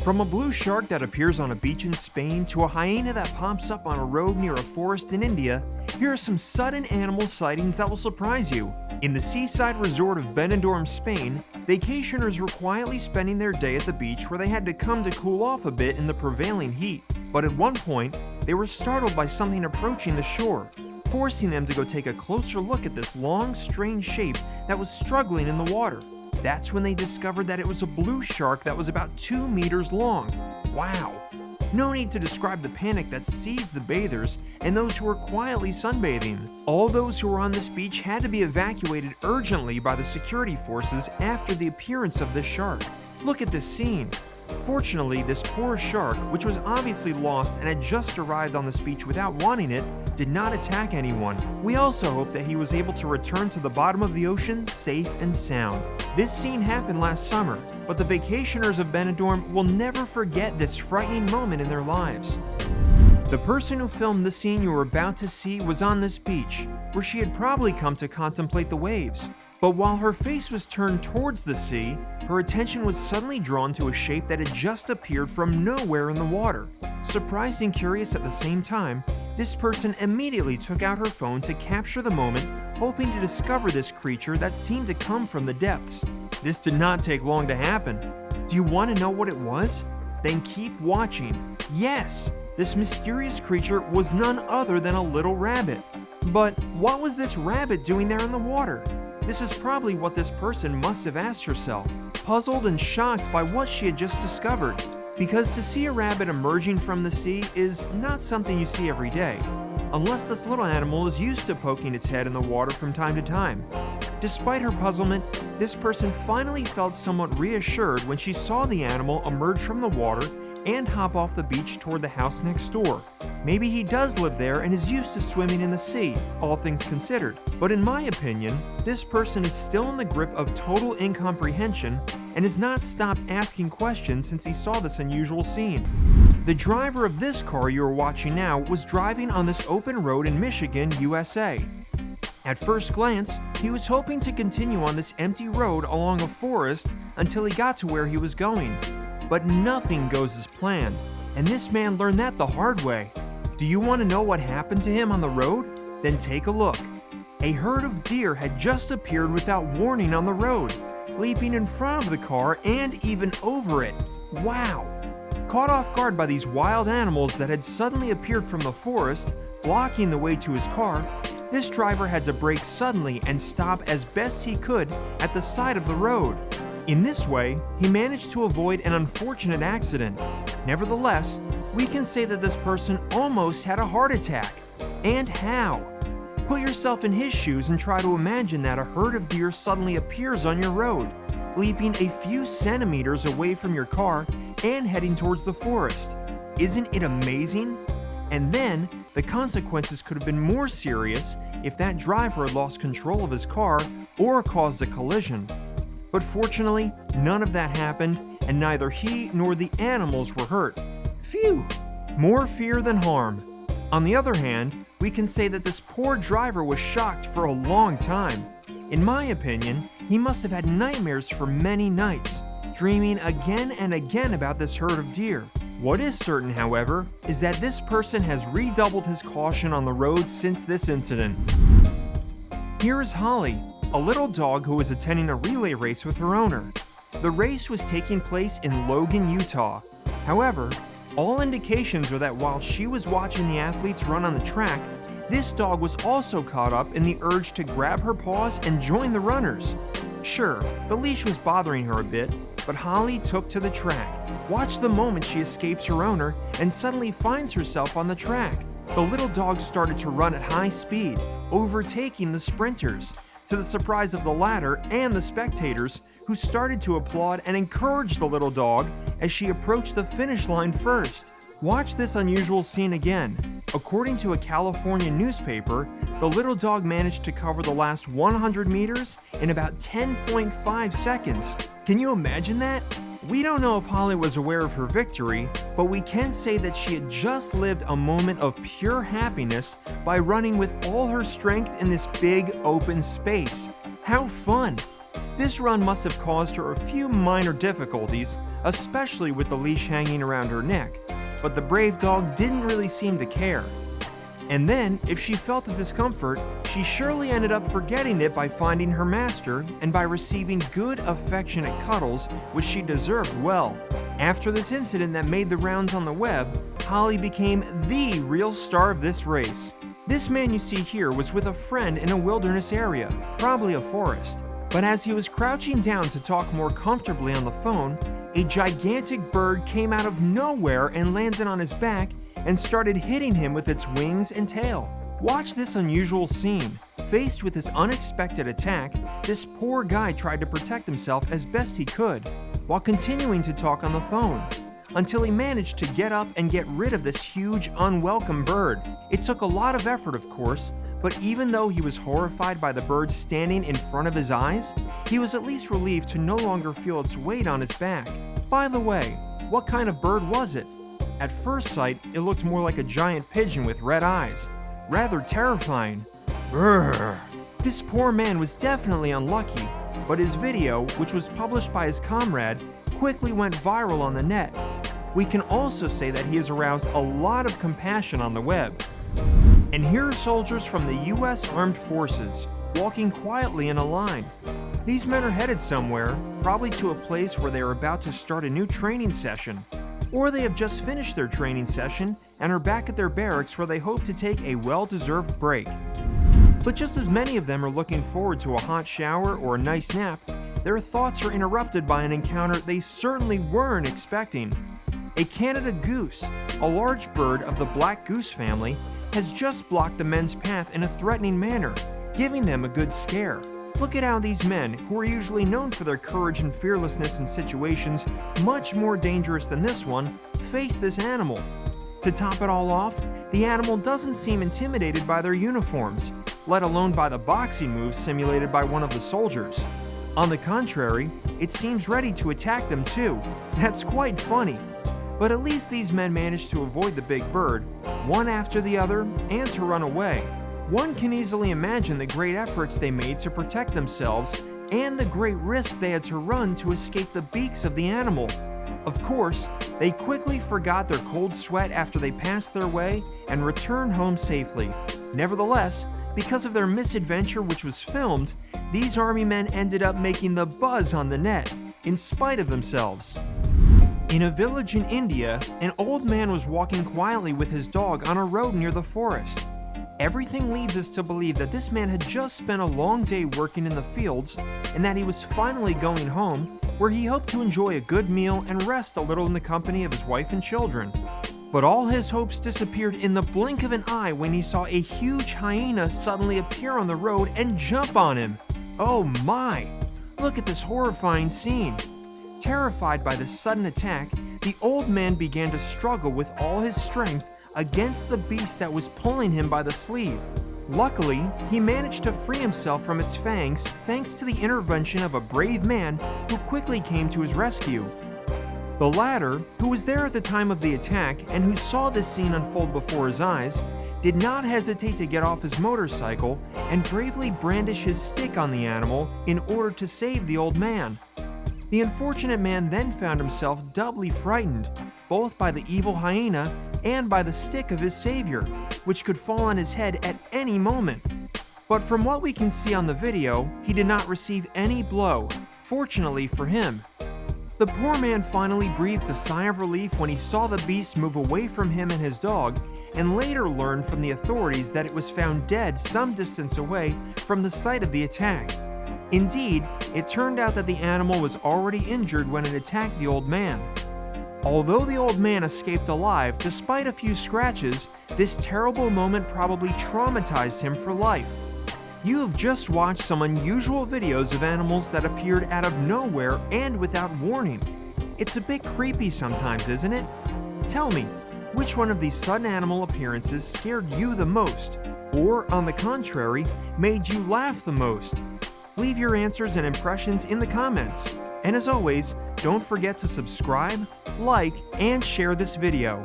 From a blue shark that appears on a beach in Spain to a hyena that pops up on a road near a forest in India, here are some sudden animal sightings that will surprise you. In the seaside resort of Benidorm, Spain, vacationers were quietly spending their day at the beach where they had to come to cool off a bit in the prevailing heat. But at one point, they were startled by something approaching the shore, forcing them to go take a closer look at this long, strange shape that was struggling in the water. That's when they discovered that it was a blue shark that was about 2 meters long. Wow! No need to describe the panic that seized the bathers and those who were quietly sunbathing. All those who were on this beach had to be evacuated urgently by the security forces after the appearance of this shark. Look at this scene. Fortunately, this poor shark, which was obviously lost and had just arrived on this beach without wanting it, did not attack anyone. We also hope that he was able to return to the bottom of the ocean safe and sound. This scene happened last summer, but the vacationers of Benidorm will never forget this frightening moment in their lives. The person who filmed the scene you are about to see was on this beach, where she had probably come to contemplate the waves. But while her face was turned towards the sea, her attention was suddenly drawn to a shape that had just appeared from nowhere in the water. Surprised and curious at the same time, this person immediately took out her phone to capture the moment, hoping to discover this creature that seemed to come from the depths. This did not take long to happen. Do you want to know what it was? Then keep watching. Yes, this mysterious creature was none other than a little rabbit. But what was this rabbit doing there in the water? This is probably what this person must have asked herself, puzzled and shocked by what she had just discovered. Because to see a rabbit emerging from the sea is not something you see every day, unless this little animal is used to poking its head in the water from time to time. Despite her puzzlement, this person finally felt somewhat reassured when she saw the animal emerge from the water and hop off the beach toward the house next door. Maybe he does live there and is used to swimming in the sea, all things considered. But in my opinion, this person is still in the grip of total incomprehension and has not stopped asking questions since he saw this unusual scene. The driver of this car you are watching now was driving on this open road in Michigan, USA. At first glance, he was hoping to continue on this empty road along a forest until he got to where he was going. But nothing goes as planned, and this man learned that the hard way. Do you want to know what happened to him on the road? Then take a look. A herd of deer had just appeared without warning on the road, leaping in front of the car and even over it. Wow! Caught off guard by these wild animals that had suddenly appeared from the forest, blocking the way to his car, this driver had to brake suddenly and stop as best he could at the side of the road. In this way, he managed to avoid an unfortunate accident. Nevertheless, we can say that this person almost had a heart attack. And how? Put yourself in his shoes and try to imagine that a herd of deer suddenly appears on your road, leaping a few centimeters away from your car and heading towards the forest. Isn't it amazing? And then, the consequences could have been more serious if that driver lost control of his car or caused a collision. But fortunately, none of that happened, and neither he nor the animals were hurt. Phew! More fear than harm. On the other hand, we can say that this poor driver was shocked for a long time. In my opinion, he must have had nightmares for many nights, dreaming again and again about this herd of deer. What is certain, however, is that this person has redoubled his caution on the road since this incident. Here is Holly, a little dog who was attending a relay race with her owner. The race was taking place in Logan, Utah. However, all indications are that while she was watching the athletes run on the track, this dog was also caught up in the urge to grab her paws and join the runners. Sure, the leash was bothering her a bit, but Holly took to the track. Watch the moment she escapes her owner and suddenly finds herself on the track. The little dog started to run at high speed, overtaking the sprinters, to the surprise of the latter and the spectators, who started to applaud and encourage the little dog as she approached the finish line first. Watch this unusual scene again. According to a California newspaper, the little dog managed to cover the last 100 meters in about 10.5 seconds. Can you imagine that? We don't know if Holly was aware of her victory, but we can say that she had just lived a moment of pure happiness by running with all her strength in this big open space. How fun! This run must have caused her a few minor difficulties, especially with the leash hanging around her neck, but the brave dog didn't really seem to care. And then, if she felt the discomfort, she surely ended up forgetting it by finding her master and by receiving good, affectionate cuddles, which she deserved well. After this incident that made the rounds on the web, Holly became the real star of this race. This man you see here was with a friend in a wilderness area, probably a forest. But as he was crouching down to talk more comfortably on the phone, a gigantic bird came out of nowhere and landed on his back and started hitting him with its wings and tail. Watch this unusual scene. Faced with this unexpected attack, this poor guy tried to protect himself as best he could, while continuing to talk on the phone, until he managed to get up and get rid of this huge, unwelcome bird. It took a lot of effort, of course, but even though he was horrified by the bird standing in front of his eyes, he was at least relieved to no longer feel its weight on his back. By the way, what kind of bird was it? At first sight, it looked more like a giant pigeon with red eyes. Rather terrifying. Brrr. This poor man was definitely unlucky, but his video, which was published by his comrade, quickly went viral on the net. We can also say that he has aroused a lot of compassion on the web. And here are soldiers from the US Armed Forces, walking quietly in a line. These men are headed somewhere, probably to a place where they are about to start a new training session. Or they have just finished their training session and are back at their barracks where they hope to take a well-deserved break. But just as many of them are looking forward to a hot shower or a nice nap, their thoughts are interrupted by an encounter they certainly weren't expecting. A Canada goose, a large bird of the black goose family, has just blocked the men's path in a threatening manner, giving them a good scare. Look at how these men, who are usually known for their courage and fearlessness in situations much more dangerous than this one, face this animal. To top it all off, the animal doesn't seem intimidated by their uniforms, let alone by the boxing moves simulated by one of the soldiers. On the contrary, it seems ready to attack them too. That's quite funny. But at least these men managed to avoid the big bird, one after the other, and to run away. One can easily imagine the great efforts they made to protect themselves and the great risk they had to run to escape the beaks of the animal. Of course, they quickly forgot their cold sweat after they passed their way and returned home safely. Nevertheless, because of their misadventure which was filmed, these army men ended up making the buzz on the net, in spite of themselves. In a village in India, an old man was walking quietly with his dog on a road near the forest. Everything leads us to believe that this man had just spent a long day working in the fields and that he was finally going home, where he hoped to enjoy a good meal and rest a little in the company of his wife and children. But all his hopes disappeared in the blink of an eye when he saw a huge hyena suddenly appear on the road and jump on him. Oh my! Look at this horrifying scene. Terrified by the sudden attack, the old man began to struggle with all his strength against the beast that was pulling him by the sleeve. Luckily, he managed to free himself from its fangs thanks to the intervention of a brave man who quickly came to his rescue. The latter, who was there at the time of the attack and who saw this scene unfold before his eyes, did not hesitate to get off his motorcycle and bravely brandish his stick on the animal in order to save the old man. The unfortunate man then found himself doubly frightened, both by the evil hyena and by the stick of his savior, which could fall on his head at any moment. But from what we can see on the video, he did not receive any blow, fortunately for him. The poor man finally breathed a sigh of relief when he saw the beast move away from him and his dog, and later learned from the authorities that it was found dead some distance away from the site of the attack. Indeed, it turned out that the animal was already injured when it attacked the old man. Although the old man escaped alive despite a few scratches, this terrible moment probably traumatized him for life. You have just watched some unusual videos of animals that appeared out of nowhere and without warning. It's a bit creepy sometimes, isn't it? Tell me, which one of these sudden animal appearances scared you the most? Or, on the contrary, made you laugh the most? Leave your answers and impressions in the comments. And as always, don't forget to subscribe, like, and share this video.